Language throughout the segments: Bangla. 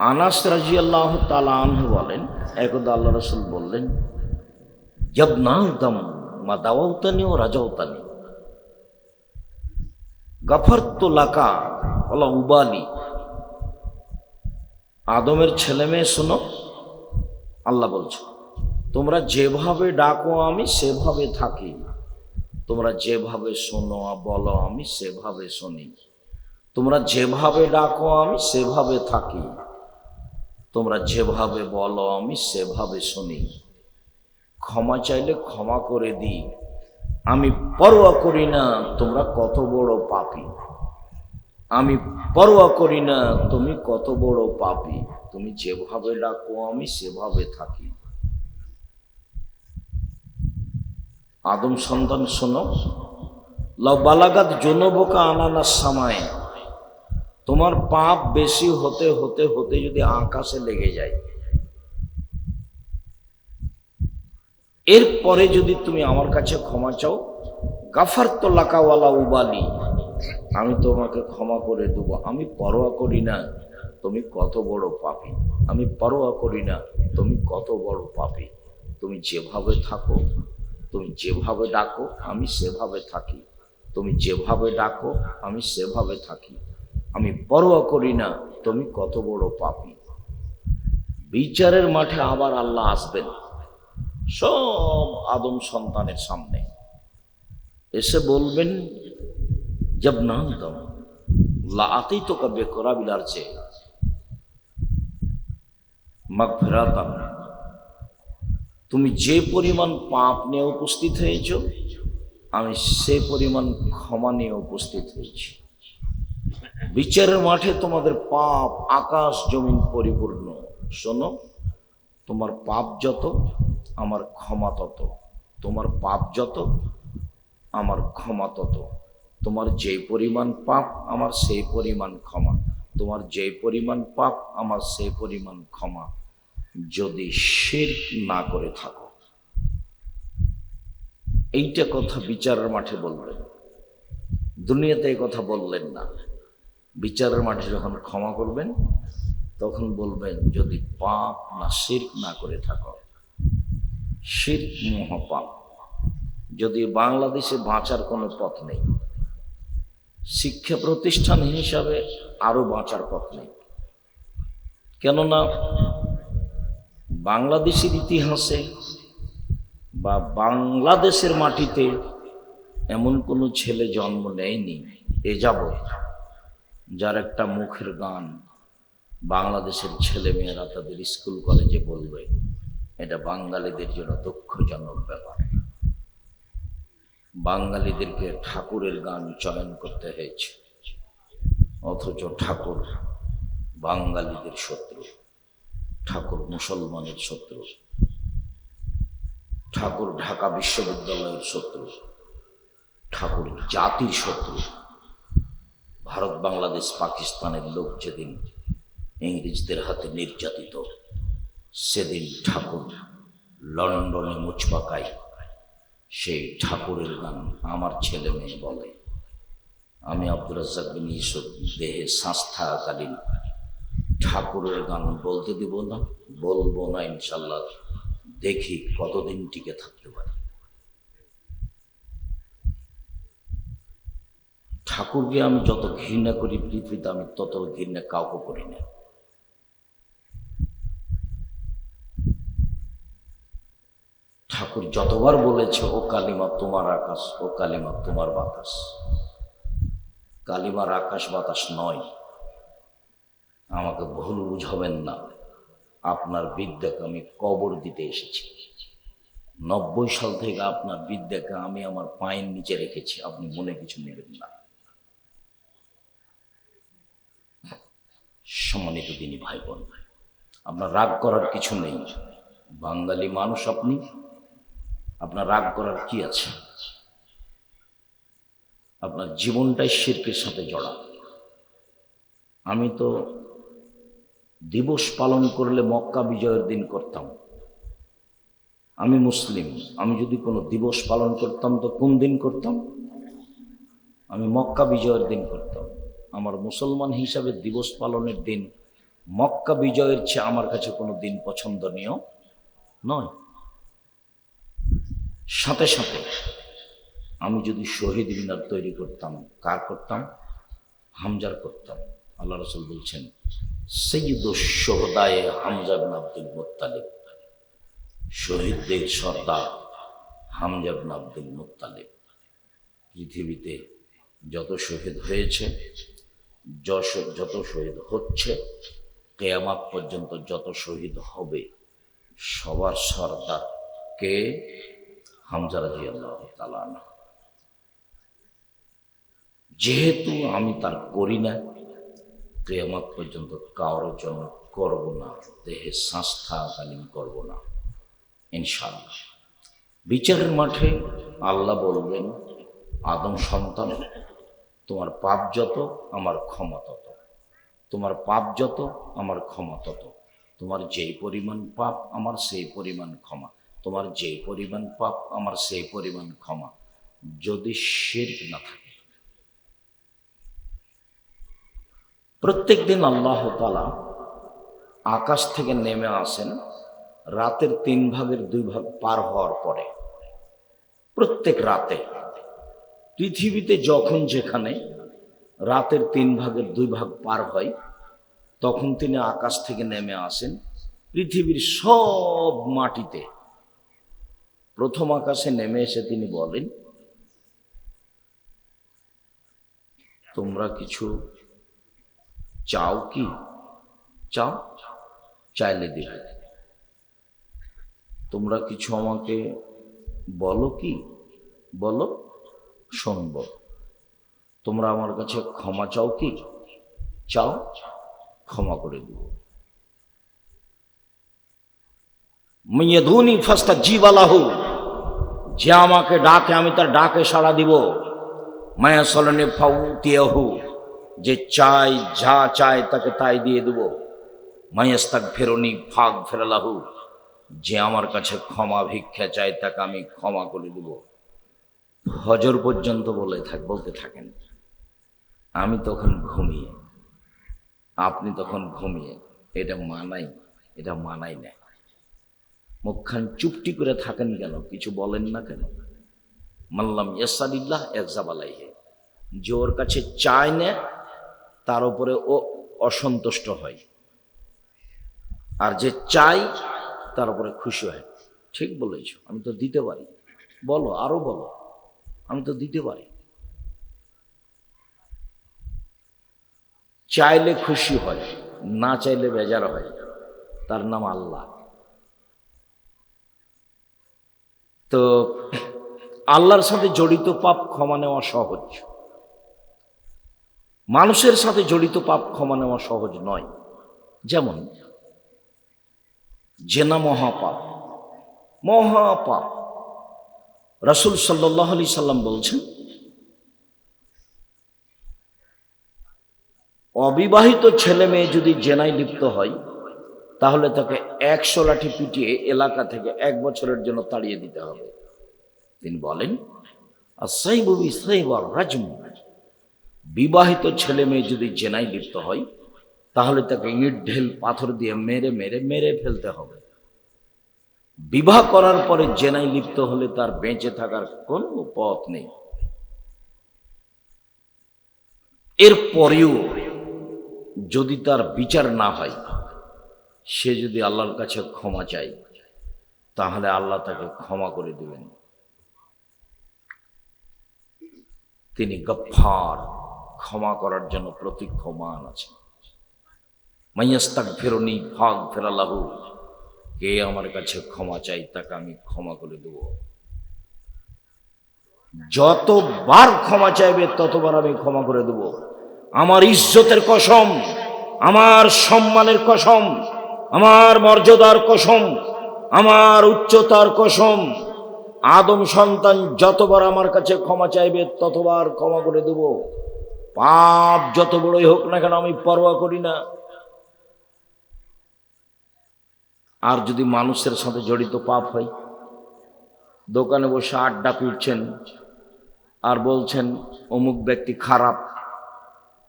আনাস রাদিয়াল্লাহু তাআলা আনহু বলেন, একদা আল্লাহ রাসূল বললেন, ইয়াবনা আদম মা দাওয়াতানি ও রাজাউতানি গাফারতু লাকা ওয়ালা উবালি। আদমের ছেলে মেয়ে শোনো, আল্লাহ বলছে, তোমরা যেভাবে ডাকো আমি সেভাবে থাকি, তোমরা যেভাবে শোনো বলো আমি সেভাবে শুনি, তোমরা যেভাবে ডাকো আমি সেভাবে থাকি, তোমরা যেভাবে বলো আমি সেভাবে শুনি। ক্ষমা চাইলে ক্ষমা করে দিই, আমি পরোয়া করি না তোমরা কত বড় পাপী, আমি পরোয়া করি না তুমি কত বড় পাপী, তুমি যেভাবে ডাকো আমি সেভাবে থাকি। আদম সন্তান শোনো, লাউ বালাগাত জুনুবুকা আনানাস সামায়ে, তোমার পাপ বেশি হতে হতে হতে যদি আকাশে লেগে যায়, এরপরে যদি তুমি আমার কাছে ক্ষমা চাও, গাফারতু লাকা ওয়ালা উবালি, আমি তোমাকে ক্ষমা করে দেবো, আমি পরোয়া করি না তুমি কত বড় পাপী, আমি পরোয়া করি না তুমি কত বড় পাপী, তুমি যেভাবে থাকো, তুমি যেভাবে ডাকো আমি সেভাবে থাকি, তুমি যেভাবে ডাকো আমি সেভাবে থাকি, আমি পরোয়া করি না তুমি কত বড় পাপী। বিচারের মাঠে আবার আল্লাহ আসবেন সব আদম সন্তানের সামনে, এসে বলবেন, জব না আদম লা আতাইতুকা বিকুরাবিল আরজি মাগফিরাতান, তুমি যে পরিমাণ পাপ নিয়ে উপস্থিত হয়েছ আমি সে পরিমাণ ক্ষমা নিয়ে উপস্থিত হয়েছি। বিচারের মাঠে তোমাদের পাপ আকাশ জমিন পরিপূর্ণ। শোনো, তোমার পাপ যত আমার ক্ষমা তত, তোমার পাপ যত আমার ক্ষমা তত, তোমার যে পরিমাণ পাপ আমার সেই পরিমাণ ক্ষমা, তোমার যে পরিমাণ পাপ আমার সেই পরিমাণ ক্ষমা, যদি শিরক না করে থাকো। এইটা কথা বিচারের মাঠে বলবেন, দুনিয়াতে এই কথা বললেন না। বিচারের মাঠে যখন ক্ষমা করবেন তখন বলবেন, যদি পাপ না শিরক না করে থাকো। শিরক মহাপাপ। যদি বাংলাদেশে বাঁচার কোনো পথ নেই, শিক্ষা প্রতিষ্ঠান হিসাবে আরো বাঁচার পথ নেই। কেননা বাংলাদেশের ইতিহাসে বা বাংলাদেশের মাটিতে এমন কোনো ছেলে জন্ম নেয়নি এ যাবৎ যার একটা মুখের গান বাংলাদেশের ছেলে মেয়েরা তাদের স্কুল কলেজে বলবে, এটা বাঙালিদের জন্য দুঃখজনক ব্যাপার। বাঙালিদেরকে ঠাকুরের গান চয়ন করতে হয়েছে, অথচ ঠাকুর বাঙালিদের শত্রু, ঠাকুর মুসলমানের শত্রু, ঠাকুর ঢাকা বিশ্ববিদ্যালয়ের শত্রু, ঠাকুর জাতির শত্রু। ভারত বাংলাদেশ পাকিস্তানের লোক যেদিন ইংরেজদের হাতে নির্যাতিত, সেদিন ঠাকুর লন্ডনে মুচপাকায় সেই ঠাকুরের গান আমার ছেলে মেয়ে বলে। আমি আব্দুর রাজ্জাক বিন ইউসুফ দেহে শ্বাস থাকাকালীন ঠাকুরের গান বলতে দিব না, বলবো না ইনশাল্লাহ, দেখি কতদিন টিকে থাকতে পারি। ঠাকুরকে আমি যত ঘৃণা করি পৃথিবীতে, আমি তত ঘৃণা কাউকে করি না। ঠাকুর যতবার বলেছে, ও কালিমা তোমার আকাশ, ও কালিমা তোমার বাতাস। কালিমার আকাশ বাতাস নয়, আমাকে ভুল বুঝাবেন না। আপনার বিদ্যাকে আমি কবর দিতে এসেছি। 90 সাল থেকে আপনার বিদ্যাকে আমি আমার পায়ের নিচে রেখেছি, আপনি মনে কিছু নেবেন না। সম্মানিত দিনী ভাই বোন, আপনার রাগ করার কিছু নেই। বাঙালি মানুষ আপনি, আপনার রাগ করার কি আছে? আপনার জীবনটাই শিরকের সাথে জড়া। আমি তো দিবস পালন করলে মক্কা বিজয়ের দিন করতাম। আমি মুসলিম, আমি যদি কোনো দিবস পালন করতাম তো কোন দিন করতাম? আমি মক্কা বিজয়ের দিন করতাম। আমার মুসলমান হিসাবে দিবস পালনের দিন মক্কা বিজয়ের চেয়ে আমার কাছে কোনো দিন পছন্দনীয় নয়। সাথে সাথে আমি যদি শহীদ মিনার তৈরি করতাম, কার করতাম? হামজার করতাম। আল্লাহ রাসূল বলছেন সাইয়্যিদুশ শুহাদায়ে হামজা বিন আব্দুল মুত্তালিব, শহীদদের সর্দার হামজা বিন আব্দুল মুত্তালিব। পৃথিবীতে যত শহীদ হয়েছে, যত শহীদ হচ্ছে, কিয়ামত পর্যন্ত যত শহীদ হবে, সবার সর্দার কে? হামজা রাদিয়াল্লাহু তাআলা আনহু। যেহেতু আমি তার করি না, কিয়ামত পর্যন্ত কারোর জন্য করব না, দেহে শ্বাস থাকাকালীন করব না ইনশাআল্লাহ। বিচারের মাঠে আল্লাহ বলবেন, আদম সন্তান, তোমার পাপ যত আমার ক্ষমা তত, তোমার পাপ যত আমার ক্ষমা তত, তোমার যেই পরিমাণ পাপ আমার সেই পরিমাণ ক্ষমা, তোমার যেই পরিমাণ পাপ আমার সেই পরিমাণ ক্ষমা, যদি শিরক না থাকে। প্রত্যেক দিন আল্লাহ তাআলা আকাশ থেকে নেমে আসেন রাতের 3 ভাগের 2 ভাগ পার হওয়ার পরে। প্রত্যেক রাতে পৃথিবীতে যখন যেখানে রাতের 3 ভাগের 2 ভাগ পার হয়, তখন তিনি আকাশ থেকে নেমে আসেন পৃথিবীর সব মাটিতে। প্রথম আকাশে নেমে এসে তিনি বলেন, তোমরা কিছু চাও কি? চাও, চাইলে দেবে। তোমরা কিছু আমাকে বলো কি? বলো, শুনব। তোমরা আমার কাছে ক্ষমা চাও কি? চাও, ক্ষমা করে দেব। মিয়াদুনি ফাস্তাজিব লাহু, যে আমাকে ডাকে আমি তার ডাকে সাড়া দিব। মায়াসলনে ফাউতিয়াহু, যে চাই, যা চায় তাকে তাই দিয়ে দেব। মায়াস্তাগফিরুনি ফাগফিরলাহু, যে আমার কাছে ক্ষমা ভিক্ষা চায় তাকে আমি ক্ষমা করে দেব। ফজর পর্যন্ত বলতে থাকেন। আমি তখন ঘুমিয়ে, আপনি তখন ঘুমিয়ে। এটা মানাই না। মুখখান চুপটি করে থাকেন কেন? কিছু বলেন না কেন? মাল্লাম ইয়াসালিল্লাহ ইয়াগযাব আলাইহি, যে ওর কাছে চায় না তার উপরে ও অসন্তুষ্ট হয়, আর যে চাই তার উপরে খুশি হয়। ঠিক বলেছ, আমি তো দিতে পারি। বলো, আরো বলো, আমি তো দিতে পারি। চাইলে খুশি হয়, না চাইলে বেজার হয়। তার নাম আল্লাহ। তো আল্লাহর সাথে জড়িত পাপ ক্ষমা নেওয়া সহজ, মানুষের সাথে জড়িত পাপ ক্ষমা নেওয়া সহজ নয়। যেমন জেনা মহাপাপ, মহাপাপ। রাসূল সাল্লাল্লাহু আলাইহি সাল্লাম বলছেন, অবিবাহিত ছেলে মেয়ে যদি জেনায় লিপ্ত হয়, তাহলে তাকে 100 লাঠি পিটিয়ে এলাকা থেকে 1 বছরের জন্য তাড়িয়ে দিতে হবে। তিনি বলেন, আস-সাইবু বিস-সাইবার রাজম, বিবাহিত ছেলে মেয়ে যদি জেনায় লিপ্ত হয়, তাহলে তাকে ইট ঢেল পাথর দিয়ে মেরে মেরে মেরে ফেলতে হবে। বিবাহ করার পরে জেনায় লিপ্ত হলে তার বেঁচে থাকার কোনো পথ নেই। এরপরেও যদি তার বিচার না হয়, সে যদি আল্লাহর কাছে ক্ষমা চায়, তাহলে আল্লাহ তাকে ক্ষমা করে দিবেন। তিনি গফফার, ক্ষমা করার জন্য প্রতীক্ষমান আছেন। মাইয়াস্তাগফিরুনি ফাগফিরলাহু, কে আমার কাছে ক্ষমা চাই তাকে আমি ক্ষমা করে দেব। যতবার ক্ষমা চাইবে ততবার আমি ক্ষমা করে দেব। আমার ইজ্জতের কসম, আমার সম্মানের কসম, আমার মর্যাদার কসম, আমার উচ্চতার কসম, আদম সন্তান যতবার আমার কাছে ক্ষমা চাইবে ততবার ক্ষমা করে দেব। পাপ যত বড়ই হোক না কেন আমি পরোয়া করি না। আর যদি মানুষের সাথে জড়িত পাপ হয়, দোকানে বসে আড্ডা পিটছেন আর বলছেন অমুক ব্যক্তি খারাপ,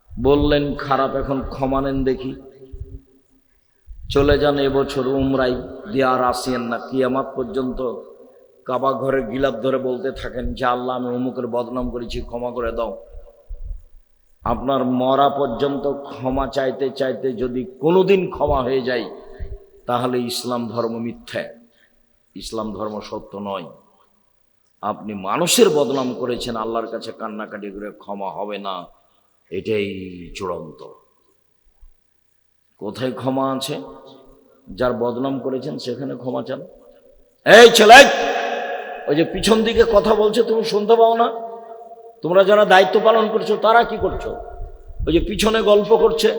বললেন খারাপ, এখন ক্ষমা নেন দেখি। চলে যান এবছর উমরাই দিয়ে আর আসিয়েন না, কিয়ামত পর্যন্ত কাবা ঘরে গিলাপ ধরে বলতে থাকেন যে আল্লাহ আমি অমুকের বদনাম করেছি, ক্ষমা করে দাও। আপনার মরা পর্যন্ত ক্ষমা চাইতে চাইতে যদি কোনোদিন ক্ষমা হয়ে যায়, তাহলে ইসলাম ধর্ম মিথ্যা, ইসলাম ধর্ম সত্য নয়। আপনি মানুষের বদনাম করেছেন, আল্লাহর কাছে কান্নাকাটি করে ক্ষমা হবে না, এটাই চূড়ান্ত। কোথায় ক্ষমা আছে? যার বদনাম করেছেন সেখানে ক্ষমা চান। এই ছেলে, ওই যে পিছন দিকে কথা বলছে তুমি শুনতে পাও না? তোমরা যারা দায়িত্ব পালন করছো তারা কি করছো? ওই যে পিছনে গল্প করছে,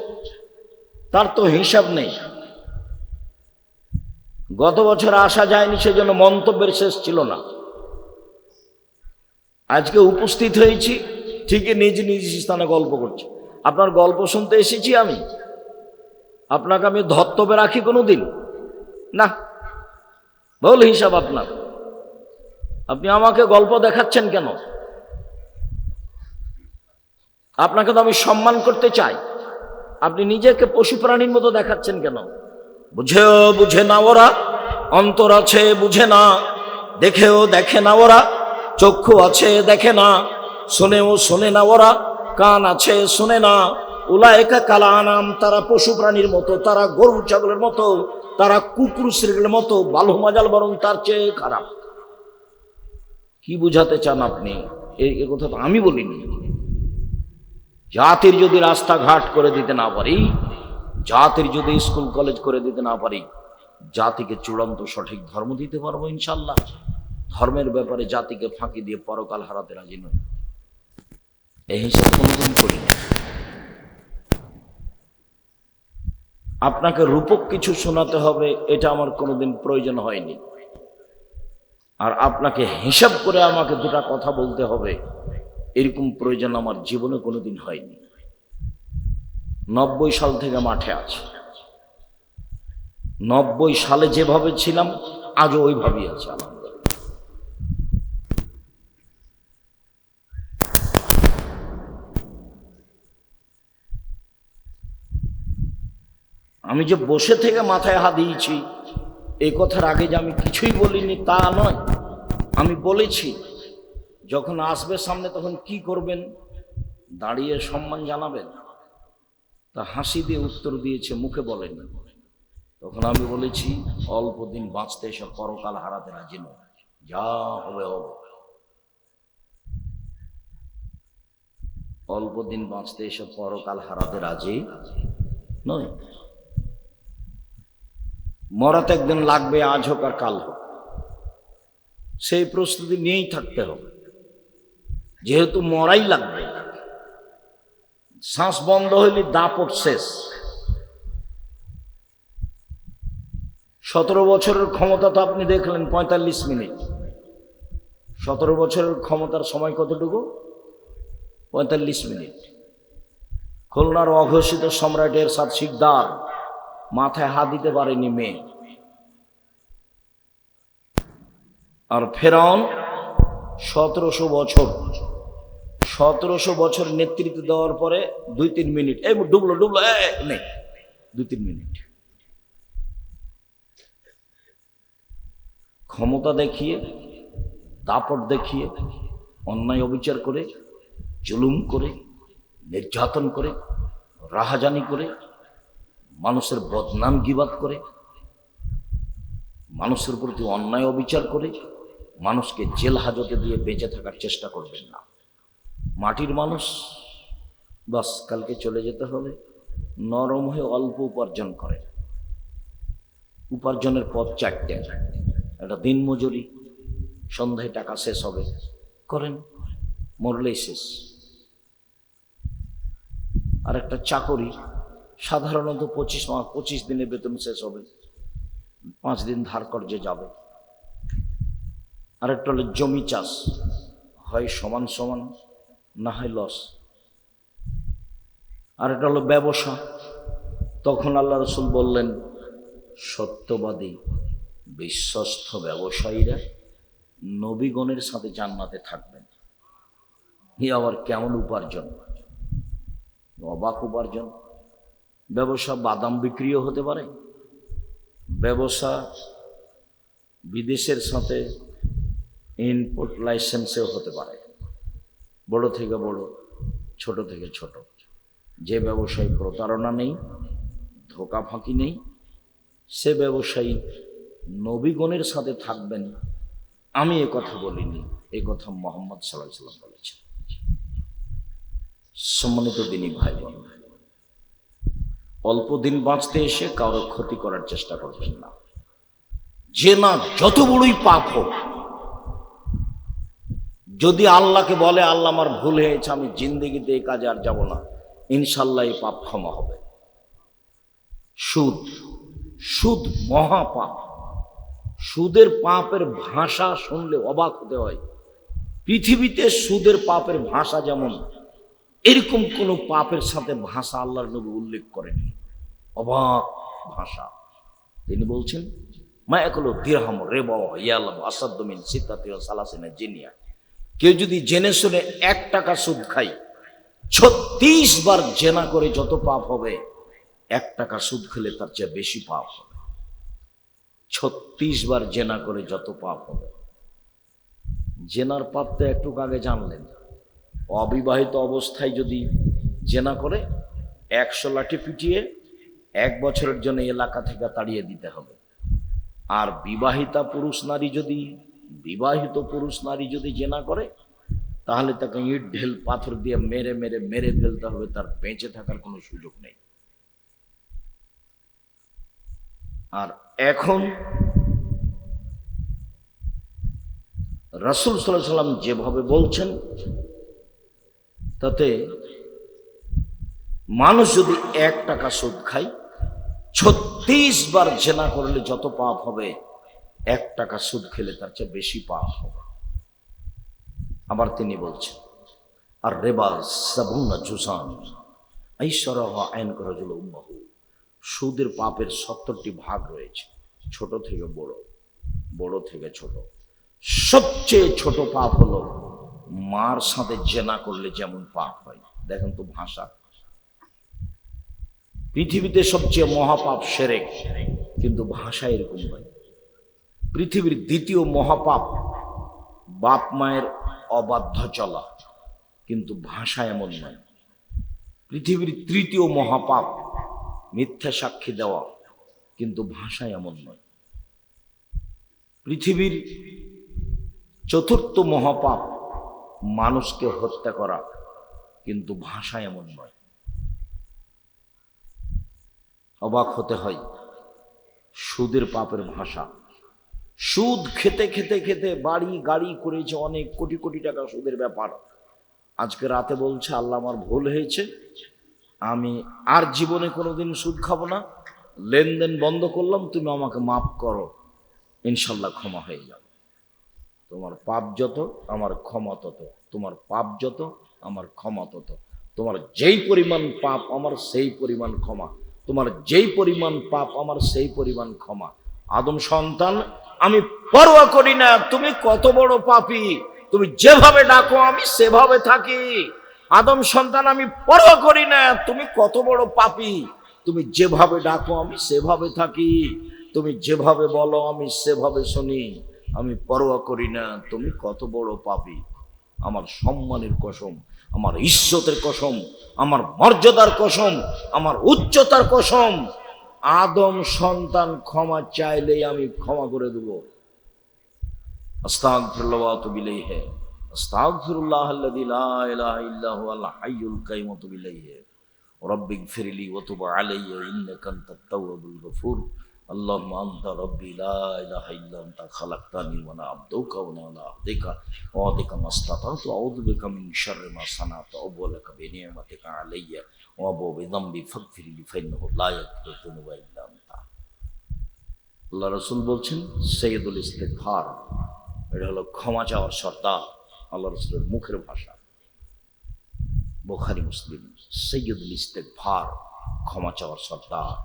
তার তো হিসাব নেই। গত বছর আসা যায়নি, সেজন্য মন্তব্যের শেষ ছিল না। আজকে উপস্থিত হয়েছি, ঠিকই নিজ নিজ স্থানে গল্প করছি। আপনার গল্প শুনতে এসেছি আমি? আপনাকে আমি ধর্তব্যে রাখি কোনোদিন? না, ভুল হিসাব আপনার। আপনি আমাকে গল্প দেখাচ্ছেন কেন? আপনাকে তো আমি সম্মান করতে চাই, আপনি নিজেকে পশু প্রাণীর মতো দেখাচ্ছেন কেন? বুঝেও বুঝে না ওরা, অন্তর আছে বুঝে না, দেখেও দেখে না ওরা, চক্ষু আছে দেখে না, শোনেও শোনে না ওরা, কান আছে শোনে না। উলায়েকা কাল আনাম, তারা পশু প্রাণীর মতো, তারা গরু ছাগলের মতো, তারা কুকুর শ্রেণীর মতো, বালু মাজাল বরং তার চেয়ে খারাপ। কি বুঝাতে চান আপনি? এই কথা তো আমি বলিনি। জাতির যদি রাস্তাঘাট করে দিতে না পারি, জাতির যদি স্কুল কলেজ করে দিতে না পারি, জাতিকে চূড়ান্ত সঠিক ধর্ম দিতে পারবো ইনশাল্লাহ। ধর্মের ব্যাপারে জাতিকে ফাঁকি দিয়ে পরকাল হারাতে রাজি নই, এই হিসাব কোনোদিন করি না। আপনাকে রূপক কিছু শোনাতে হবে এটা আমার কোনোদিন প্রয়োজন হয়নি, আর আপনাকে হিসাব করে আমাকে দুটা কথা বলতে হবে এরকম প্রয়োজন আমার জীবনে কোনোদিন হয়নি। 90 সাল থেকে মাঠে আছি, 90 সালে যেভাবে ছিলাম আজও ওইভাবেই আছে আলহামদুলিল্লাহ। আমি যে বসে থেকে মাথায় হাত দিয়েছি এই কথার আগে যে আমি কিছুই বলিনি তা নয়, আমি বলেছি যখন আসবে সামনে তখন কি করবেন, দাঁড়িয়ে সম্মান জানাবেন। তা হাসি দিয়ে উত্তর দিয়েছে, মুখে বলেনি। তখন আমি বলেছি অল্প দিন বাঁচতে এসে পরকাল হারাতে রাজি নয়, যা হবে হবে। অল্প দিন বাঁচতে এসে পরকাল হারাতে রাজি নয়। মরাতে একদিন লাগবে, আজ হোক আর কাল হোক, সেই প্রস্তুতি নিয়েই থাকতে হবে। যেহেতু মরাই লাগবে, শ্বাস বন্ধ হইলে দাপট শেষ। 17 বছরের ক্ষমতা তো আপনি দেখলেন 45 মিনিট। 17 বছরের ক্ষমতার সময় কতটুকু? 45 মিনিট। খুলনার অঘোষিত সম্রাট এরশাদ শিকদার মাথায় হাত দিতে পারেনি মেয়ে, আর ফেরাউন 1700 বছর নেতৃত্ব দেওয়ার পরে 2-3 মিনিট, এই ডুবলো নেই, 2-3 মিনিট ক্ষমতা দেখিয়ে, দাপট দেখিয়ে, অন্যায় অবিচার করে, জুলুম করে, নির্যাতন করে, রাহাজানি করে, মানুষের বদনাম গীবাত করে, মানুষের প্রতি অন্যায় অবিচার করে, মানুষকে জেল হাজতে দিয়ে বেঁচে থাকার চেষ্টা করবেন না। মাটির মানুষ, বাস কালকে চলে যেতে হবে, নরম হয়ে অল্প উপার্জন করে। উপার্জনের পথ 4টে। একটা দিন মজুরি, সন্ধ্যায় টাকা শেষ হবে, করেন, মরলেই শেষ। আর একটা চাকরি, সাধারণত 25 দিনে বেতন শেষ হবে, 5 দিন ধার কর্জে যাবে। আর একটা হলো জমি চাষ, হয় সমান সমান না হয় লস। আর একটা হলো ব্যবসা, তখন আল্লাহ রসুল বললেন সত্যবাদী বিশ্বস্ত ব্যবসায়ীরা নবীগণের সাথে জান্নাতে থাকবেন। আবার কেমন উপার্জন, অবাক উপার্জন। ব্যবসা বাদাম বিক্রিও হতে পারে, ব্যবসা বিদেশের সাথে ইনপুট লাইসেন্সেও হতে পারে, বড় থেকে বড়, ছোট থেকে ছোট। যে ব্যবসায়ী প্রতারণা নেই, ধোঁকা ফাঁকি নেই, সে ব্যবসায়ী নবীগণের সাথে থাকবেন। আমি এ কথা বলিনি, এ কথা মুহাম্মদ সাল্লাল্লাহু আলাইহি ওয়াসাল্লাম বলেছেন। সম্মানিত দিনী ভাই বোন, অল্প দিন বাঁচতে এসে কারো ক্ষতি করার চেষ্টা করবেন না। যে না যত বড়ই পাপ হোক, যদি আল্লাহকে বলে আল্লাহ আমার ভুল হয়েছে, আমি জিন্দেগিতে এই কাজে আর যাব না, ইনশাল্লাহ এই পাপ ক্ষমা হবে। সুদ, সুদ মহাপাপ। সুদের পাপের ভাষা শুনলে অবাক হতে হয়। পৃথিবীতে সুদের পাপের ভাষা যেমন, এরকম কোন পাপের সাথে ভাষা আল্লাহর নবী উল্লেখ করেননি। অবাক ভাষা। তিনি বলছেন, মা একলো দিরহাম রেবা ইয়ালাম আসাদ্দু মিন সিত্তাতি ওয়া সালাসিনা জিনিয়া। কেউ যদি জেনে শুনে 1 টাকা সুদ খায়, 36 বার জেনা করে যত পাপ হবে, 1 টাকা সুদ খেলে তার চেয়ে বেশি পাপ হবে। 36 বার জেনা করে যত পাপ হবে। জেনার পাপ তো একটু আগে জানলেন। অবিবাহিত অবস্থায় যদি জেনা করে 100 লাঠি পিটিয়ে 1 বছরের জন্য এলাকা থেকে তাড়িয়ে দিতে হবে। আর বিবাহিত পুরুষ নারী যদি জেনা করে, তাহলে তাকে ইট ঢেল পাথর দিয়ে মেরে মেরে মেরে ফেলতে হবে, তার বেঁচে থাকার কোনো সুযোগ নেই। আর এখন রাসূল সাল্লাল্লাহু আলাইহি ওয়াসাল্লাম যেভাবে বলছেন, তাতে মানুষ যদি 1 টাকা সুদ খায়, 36 বার জেনা করলে যত পাপ হবে, 1 টাকা সুদ খেলে তার চেয়ে বেশি পাপ হবে। আবার তিনি বলছেন, আর রেবা সাবুনা জুসান আইসারাহা আইন রাজুল উম্মাহু। সুদের পাপের 70টি ভাগ রয়েছে, ছোট থেকে বড়, বড় থেকে ছোট। সবচেয়ে ছোট পাপ হলো মার সাথে জেনা করলে যেমন পাপ হয়। দেখেন তো ভাষা। পৃথিবীতে সবচেয়ে মহাপাপ শিরক, কিন্তু ভাষা এরকম হয়। পৃথিবীর দ্বিতীয় মহাপাপ বাপ মায়ের অবাধ্য চলা, কিন্তু ভাষা এমন নয়। পৃথিবীর তৃতীয় মহাপাপ মিথ্যা সাক্ষী দেওয়া, কিন্তু ভাষা এমন নয়। পৃথিবীর চতুর্থ মহাপাপ মানুষকে হত্যা করা, কিন্তু ভাষা এমন নয়। অবাক হতে হয় সুদের পাপের ভাষা। সুদ খেতে খেতে খেতে বাড়ি গাড়ি করেছে, অনেক কোটি কোটি টাকা সুদের ব্যাপার। আজকে রাতে বলছে আল্লাহ আমার ভুল হয়েছে, আমি আর জীবনে কোনোদিন সুদ খাবো না, লেনদেন বন্ধ করলাম, তুমি আমাকে মাফ করো, ইনশাল্লাহ ক্ষমা হয়ে যাবে। তোমার পাপ যত আমার ক্ষমা তত, তোমার পাপ যত আমার ক্ষমা তত। তোমার যেই পরিমাণ পাপ আমার সেই পরিমাণ ক্ষমা, তোমার যেই পরিমাণ পাপ আমার সেই পরিমাণ ক্ষমা। আদম সন্তান, আমি পরোয়া করি না তুমি কত বড় পাপী, তুমি যেভাবে ডাকো আমি সেভাবে থাকি। আদম সন্তান, আমি পরোয়া করি না তুমি কত বড় পাপী, তুমি যেভাবে ডাকো আমি সেভাবে থাকি, তুমি যেভাবে বলো আমি সেভাবে শুনি। আমি পরোয়া করি না তুমি কত বড় পাপী। আমার সম্মানের কসম, আমার ইজ্জতের কসম, আমার মর্যাদার কসম, আমার উচ্চতার কসম, আদম সন্তান ক্ষমা চাইলেই আমি ক্ষমা করে দেব। আস্তাগফিরুল্লাহ ওয়া আতুবু ইলাইহি, আস্তাগফিরুল্লাহাল্লাযী লা ইলাহা ইল্লা হুয়াল হাইয়ুল কাইয়্যুম ওয়া আতুবু ইলাইহি। রব্বিগফিরলি ওয়া তুব আলাইয়া ইন্নাকা আনতাত তাওয়াবুল গফুর। আল্লাহুম্মা আনতা রাব্বি লা ইলাহা ইল্লা আনতা খালাকতানি ওয়া আনা আবদুকা ওয়া আনা আবদুকা ওয়া বিকা মাসতাতাতু আউযু বিকা মিন শাররি মা সানাতু ওয়া লাকা বিনি'মাতিকা আলাইয়া ওয়া বিযামবি ফাগফিরলি ফাইন্নাহু লা ইয়াগফিরু যুনুবা ইল্লা আনতা। আল্লাহ রাসূল বলছেন সাইয়্যিদুল ইস্তিগফার, এটা হলো ক্ষমা চাওয়ার সর্দার। আল্লাহ রাসূলের মুখের ভাষা। বুখারী মুসলিম, সাইয়্যিদুল ইস্তিগফার, ক্ষমা চাওয়ার সর্দার।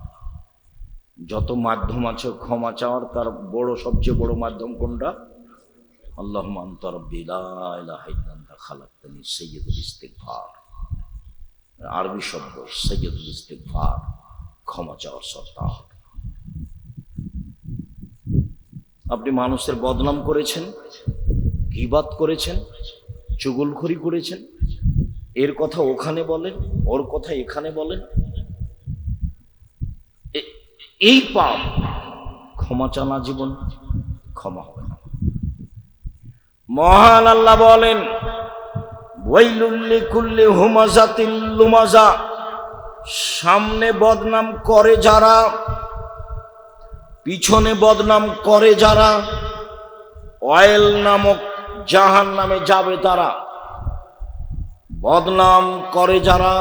যত মাধ্যম আছে ক্ষমা চাওয়ার, তার বড় সবচেয়ে বড় মাধ্যম কোনটা? আল্লাহুম্মা আনতা রাব্বি লা ইলাহা ইল্লা আনতা খালাকতানি, সাইয়্যিদুল ইস্তিগফার। আরবি শব্দ সাইয়্যিদুল ইস্তিগফার, ক্ষমা চাওয়ার সর্দার। আপনি মানুষের বদনাম করেছেন, গীবাত করেছেন, চুগলখড়ি করেছেন, এর কথা ওখানে বলেন, ওর কথা এখানে বলেন, এই পাপ ক্ষমা চানা জীবন ক্ষমা হবে না। মহান আল্লাহ বলেন, ওয়াইলুল লিকুল্লি হুমাযাতিল লুমাযা, সামনে বদনাম করে যারা, পিছনে বদনাম করে যারা, ওয়াইল নামক জাহান্নামে যাবে তারা। বদনাম করে যারা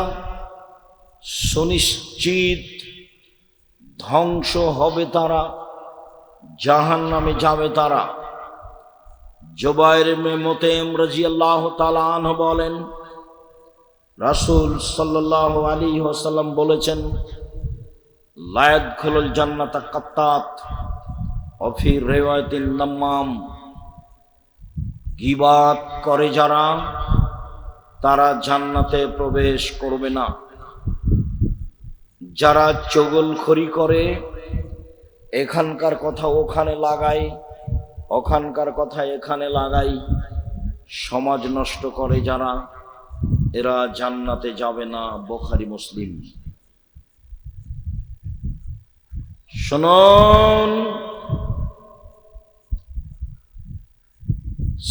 সুনিশ্চিত ধ্বংস হবে তারা, জাহান্নামে যাবে তারা। জুবাইর ইবনে মুতাইম রাদিয়াল্লাহু তাআলা আনহু বলেন, রাসূল সাল্লাল্লাহু আলাইহি ওয়াসাল্লাম বলেছেন, লা ইয়াদখুলুল জান্নাতা কাত্তাত ওয়া ফি রিওয়ায়াতিন নাম্মাম, গীবাত করে যারা তারা জান্নাতে প্রবেশ করবে না। যারা চগলখড়ি করে, এখানকার কথা ওখানে লাগায়, ওখানকার কথা এখানে লাগাই, সমাজ নষ্ট করে যারা, এরা জান্নাতে যাবে না। বুখারী মুসলিম। শুনুন,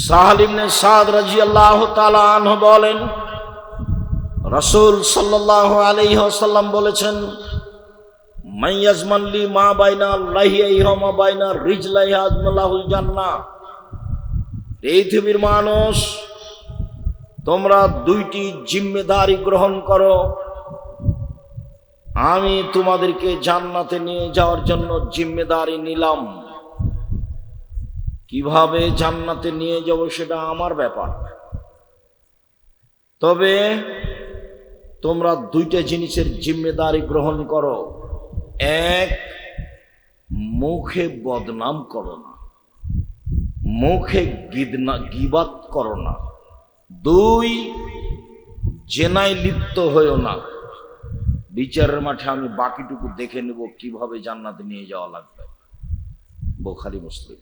সাহল ইবনে সাদ রাদিয়াল্লাহু তাআলা আনহু বলেন, রাসূল সাল্লাল্লাহু আলাইহি ওয়াসাল্লাম বলেছেন, মান ইয়াজমান লি মা বাইনা লাহিয়াহি ওয়া মা বাইনা রিজলাইহি আজমালাহুল জান্নাহ। এই পৃথিবীর মানুষ, তোমরা দুইটি জিম্মেদারি গ্রহণ করো, আমি তোমাদেরকে জান্নাতে নিয়ে যাওয়ার জন্য জিম্মেদারি নিলাম। কিভাবে জান্নাতে নিয়ে যাব সেটা আমার ব্যাপার, তবে তোমরা দুইটা জিনিসের জিম্মেদারি গ্রহণ করো। এক, মুখে বদনাম করো না, মুখে গীবাত করো না। দুই, জেনায় লিপ্ত হইও না। বিচারের মাঠে আমি বাকিটুকু দেখে নেব কিভাবে জান্নাতে নিয়ে যাওয়া লাগবে। বুখারী মুসলিম।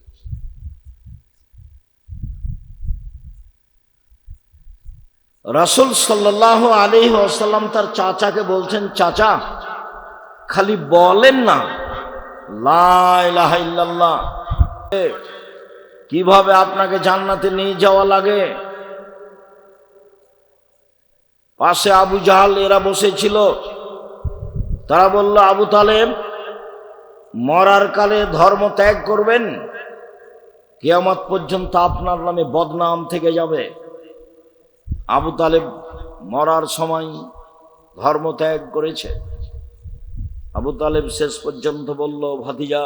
রাসূল সাল্লাল্লাহু আলাইহি ওয়াসাল্লাম তার চাচাকে বলছেন, চাচা খালি বলেন না লা ইলাহা ইল্লাল্লাহ, কিভাবে আপনাকে জান্নাতে নিয়ে যাওয়া লাগে। পাশে আবু জাহাল এরা বসেছিল, তারা বলল, আবু তালেব মরার কালে ধর্ম ত্যাগ করবেন, কিয়ামত পর্যন্ত আপনার নামে বদনাম থেকে যাবে। আবু তালেব মরার সময় ধর্ম ত্যাগ করেছে। আবু তালেব শেষ পর্যন্ত বলল, ভাতিজা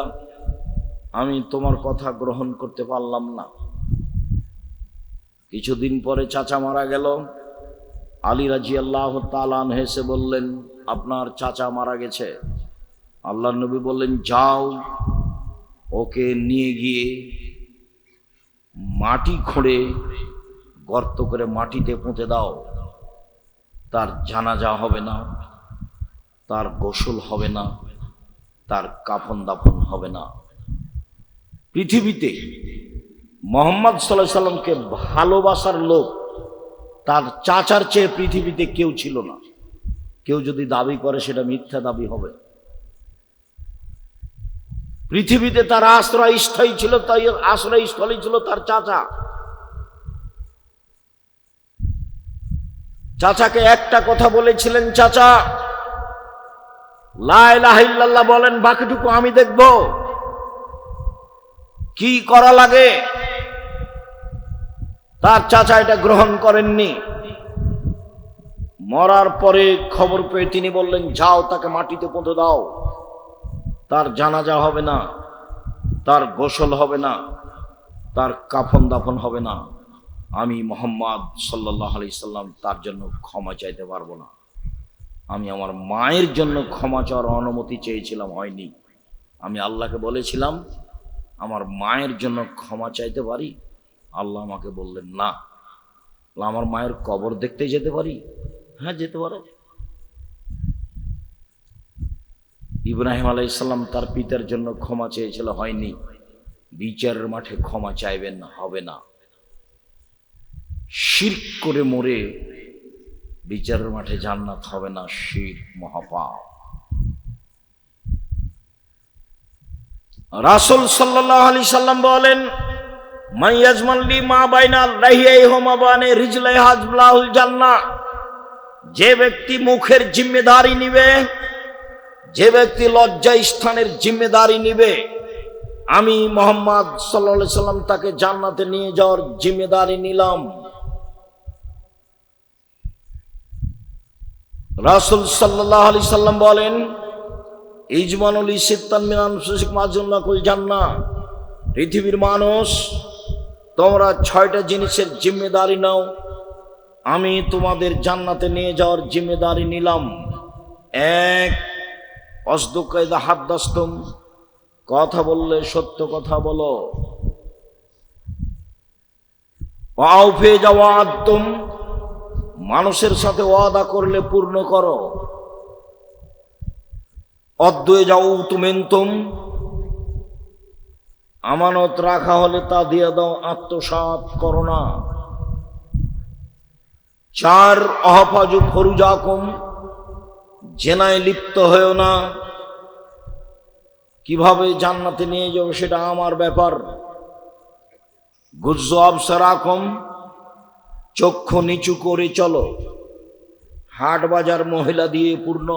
আমি তোমার কথা গ্রহণ করতে পারলাম না। কিছুদিন পরে চাচা মারা গেল। আলী রাদিয়াল্লাহু তাআলা আনহু এসে বললেন, আপনার চাচা মারা গেছে। আল্লাহর নবী বললেন, যাও ওকে নিয়ে গিয়ে মাটি খুঁড়ে গর্ত করে মাটিতে পুঁতে দাও। তার জানাজা হবে না, তার গোসল হবে না, তার কাফন দাফন হবে না। পৃথিবীতে মুহাম্মদ সাল্লাল্লাহু আলাইহি সাল্লামকে ভালোবাসার লোক তার চাচার চেয়ে পৃথিবীতে কেউ ছিল না। কেউ যদি দাবি করে সেটা মিথ্যা দাবি হবে। পৃথিবীতে তার আশ্রয়স্থল ছিল, তাই আশ্রয়স্থলই ছিল তার চাচা। চাচাকে একটা কথা বলেছিলেন, চাচা লা ইলাহা ইল্লাল্লাহ বলেন, বাকিটুকু আমি দেখব, কি করা লাগে। তার চাচা এটা গ্রহণ করেননি। মরার পরে খবর পেয়ে তিনি বললেন, যাও তাকে মাটিতে পুঁতে দাও। তার জানাজা হবে না, তার গোসল হবে না, তার কাফন দাফন হবে না। আমি মুহাম্মদ সাল্লাল্লাহু আলাইহি সাল্লাম তার জন্য ক্ষমা চাইতে পারবো না। আমি আমার মায়ের জন্য ক্ষমা চাওয়ার অনুমতি চেয়েছিলাম, হয়নি। আমি আল্লাহকে বলেছিলাম আমার মায়ের জন্য ক্ষমা চাইতে পারি। আল্লাহ আমাকে বললেন, না। আমার মায়ের কবর দেখতে যেতে পারি? হ্যাঁ, যেতে পারো। ইব্রাহিম আলাইহিস সালাম তার পিতার জন্য ক্ষমা চেয়েছিল, হয়নি। বিচারের মাঠে ক্ষমা চাইবেন না, হবে না। শিরক করে মরে বিচারের মাঠে জান্নাত হবে না, শিরক মহাপাপ। রাসূল সাল্লাল্লাহু আলাইহি সাল্লাম বলেন, মাইয়াজমান লি মা বাইনা রাহিয়াইহি মা বানে রিজলাই হাজবলাহুল জান্নাহ। যে ব্যক্তি মুখের জিম্মেদারি নিবে, যে ব্যক্তি লজ্জা স্থানের জিম্মেদারি নিবে, আমি মুহাম্মদ সাল্লাল্লাহু আলাইহি সাল্লাম তাকে জান্নাতে নিয়ে যাওয়ার জিম্মেদারি নিলাম। রাসূল সাল্লাল্লাহু আলাইহি সাল্লাম বলেন, ইজমানুল সিত্তান মিন আনফুসিক মাজুল্লাকুল জান্নাহ। পৃথিবীর মানুষ, তোমরা 6টা জিনিসের জিম্মেদারি নাও, আমি তোমাদের জান্নাতে নিয়ে যাওয়ার জিম্মেদারি নিলাম। 1, অসদুকা ইযা হাদ্দাসতুম, কথা বললে সত্য কথা বলো। ওয়াউফি ইযা ওয়াআদতুম, মানুষের সাথে ওয়াদা করলে পূর্ণ করো। অদ্দুয়ে যাও তুমিনতুম, আমানত রাখা হলে তা দিয়ে দাও, আত্মসাৎ করো না। 4, অহফাজু ফরুজাকুম, জেনায় লিপ্ত হয়েও না। কিভাবে জান্নাতে নিয়ে যাবো সেটা আমার ব্যাপার। গুজ্জু আবসারাকুম, চক্ষু নিচু করে চলো। হাট বাজার মহিলা দিয়ে পূর্ণ,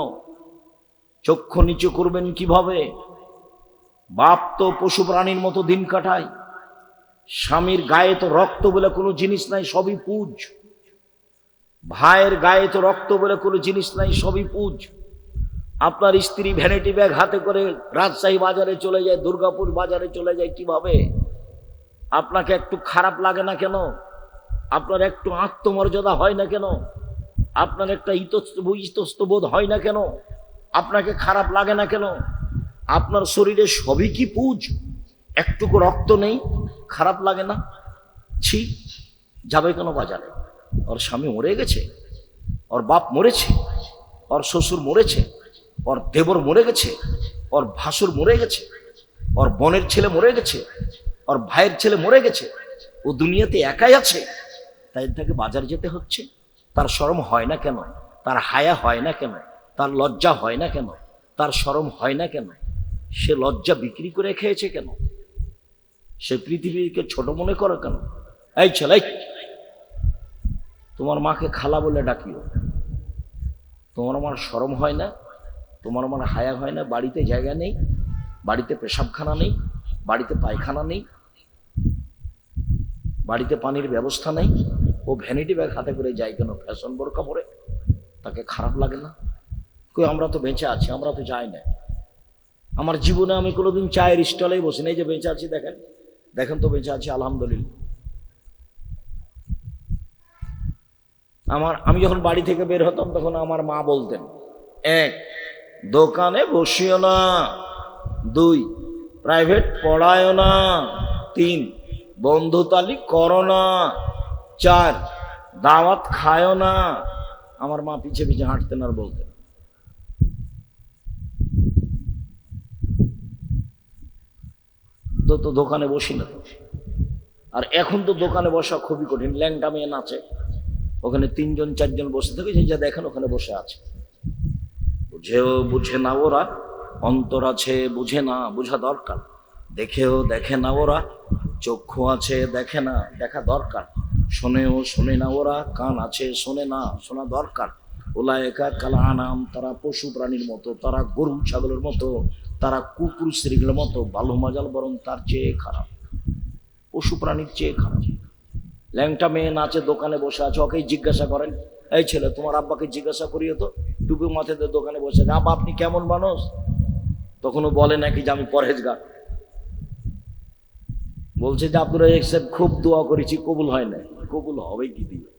চক্ষু নিচু করবেন কিভাবে? বাপ তো পশু প্রাণীর মতো দিন কাটায়, স্বামীর গায়ে তো রক্ত বলে কোনো জিনিস নাই, সবই পুজ। ভাইয়ের গায়ে তো রক্ত বলে কোনো জিনিস নাই, সবই পুজ। আপনার স্ত্রী ভ্যানিটি ব্যাগ হাতে করে রাজশাহী বাজারে চলে যায়, দুর্গাপুর বাজারে চলে যায়, কিভাবে? আপনাকে একটু খারাপ লাগে না কেন? আপনার একটু আত্মমর্যাদা হয় না কেন? আপনার একটা ইতস্তবোধ হয় না কেন? আপনাকে খারাপ লাগে না কেন? আপনার শরীরে সবই কি পুজ, একটুকু রক্ত নেই, খারাপ লাগে না? ছি, যাবে কেন বাজারে? ওর স্বামী মরে গেছে, ওর বাপ মরেছে, ওর শ্বশুর মরেছে, ওর দেবর মরে গেছে, ওর ভাসুর মরে গেছে, ওর বোনের ছেলে মরে গেছে, ওর ভাইয়ের ছেলে মরে গেছে, ও দুনিয়াতে একাই আছে, তাই তাকে বাজার যেতে হচ্ছে। তার শরম হয় না কেন? তার হায়া হয় না কেন? তার লজ্জা হয় না কেন? তার শরম হয় না কেন? সে লজ্জা বিক্রি করে খেয়েছে কেন? সে পৃথিবীকে ছোট মনে করে কেন? এই ছেলে, তোমার মাকে খালা বলে ডাকিও। তোমার আমার শরম হয় না? তোমার আমার হায়া হয় না? বাড়িতে জায়গা নেই, বাড়িতে পেশাবখানা নেই, বাড়িতে পায়খানা নেই, বাড়িতে পানির ব্যবস্থা নেই, ও ভ্যানিটি ব্যাগ হাতে করে যায় কেন? ফ্যাশন বোরকা পরে, তাকে খারাপ লাগে না? কই, আমরা তো বেঁচে আছি, আমরা তো যাই না। আমার জীবনে আমি কোনোদিন চায়ের স্টলেই বসি না। এই যে বেঁচে আছি, দেখেন দেখেন তো বেঁচে আছি, আলহামদুলিল্লাহ। আমি যখন বাড়ি থেকে বের হতাম তখন আমার মা বলতেন, 1, দোকানে বসিও না। 2, প্রাইভেট পড়ায়ও না। 3, বন্ধুতালি করো না। 4, দাওয়াত খায়ও না। আমার মা পিছে পিছে হাঁটতেন আর বলতেন। তো দোকানে বসি না। আর এখন তো দোকানে বসা খুবই কঠিন। ল্যাংটা মেয়ে নাচে, ওখানে 3 জন 4 জন বসে থাকে, যে যা দেখেন ওখানে বসে আছে। বুঝেও বুঝে না ওরা, অন্তর আছে বুঝে না, বোঝা দরকার। দেখেও দেখে না ওরা, চক্ষু আছে দেখে না, দেখা দরকার। শোনেও শোনে না ওরা, কান আছে শোনে না, শোনা দরকার। উলায়েকা কাল আনাম, তারা পশু প্রাণীর মতো, তারা গরু ছাগলের মতো, তারা কুকুর শ্রীগুলোর মতো। বালু মাজাল বরং তার চেয়ে খারাপ, পশু প্রাণীর চেয়ে খারাপ। ল্যাংটা মেয়ে নাচে, দোকানে বসে আছে, ওকেই জিজ্ঞাসা করেন, এই ছেলে তোমার আব্বাকে জিজ্ঞাসা করিও তো, টুপি মাথাতে দোকানে বসে আছে, আব্বা আপনি কেমন মানুষ? তখনও বলে নাকি যে আমি পরহেজগার। বলছে যে আব্দুর রাজ্জাক সাহেব খুব দোয়া করেছি, কবুল হয় না। কবুল হবে কি দিয়ে?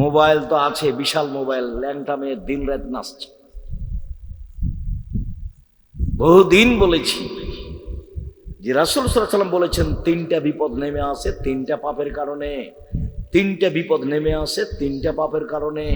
মোবাইল তো আছে, বিশাল মোবাইল, ল্যাংটা মেয়ে দিন রাত নাচছে। বহুদিন বলেছি যে রাসূল সাল্লাল্লাহু আলাইহি ওয়াসাল্লাম বলেছেন 3টা বিপদ নেমে আসে 3টা পাপের কারণে। 3টা বিপদ নেমে আসে 3টা পাপের কারণে।